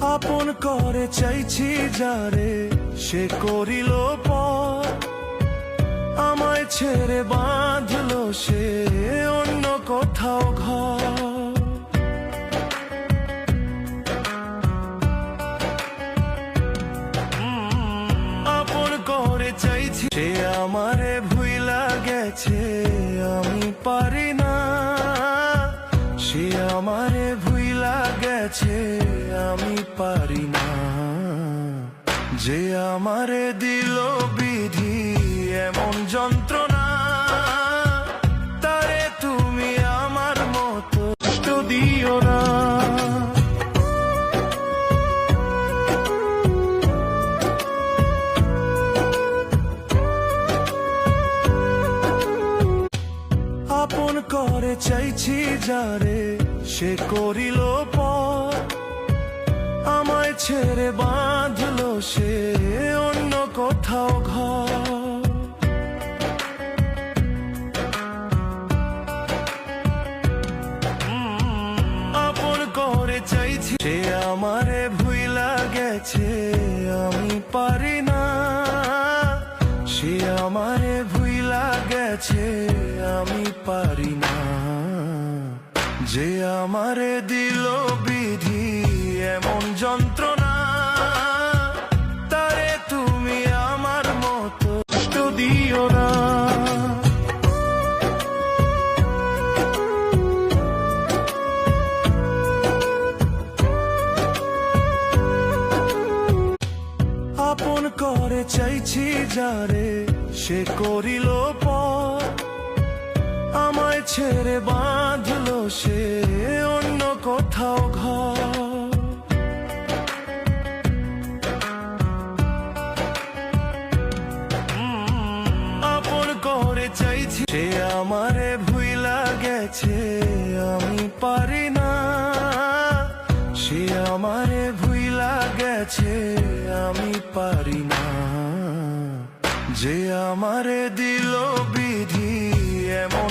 আপন করে চাইছি যারে সে করিল পর, আমায় ছেড়ে বাঁধলো সে অন্য কোথাও ঘর। আপন করে চাইছি সে আমারে ভুইলা গেছে, আমি পারি না। সে আমারে ভুইলা গেছে, আমি পারি না। যে আমারে দিল বিধি এমন যন্ত্রণা, তারে তুমি আমার মতো কষ্ট দিও না। আপন করে চাইছি যারে সে করিল পর, আমায় ছেড়ে বাঁধলো সে অন্য কোথাও ঘর। আপন করে চাইছি সে আমারে ভুইলা গেছে, আমি পারি না। সে আমারে ভুইলা গেছে, আমি পারি না। যে আমারে দিল বিধি এমন যন্ত্রণা, তারে তুমি আমার মতো কষ্ট দিও না। আপন করে চাইছি যারে সে করিল পর, আমায় ছেড়ে বাঁধলো সে অন্য কোথাও ঘর। আপন করে চাইছি সে আমারে ভুইলা গেছে, আমি পারি না। সে আমারে ভুইলা গেছে, আমি পারি না। যে আমারে দিল বিধি এমন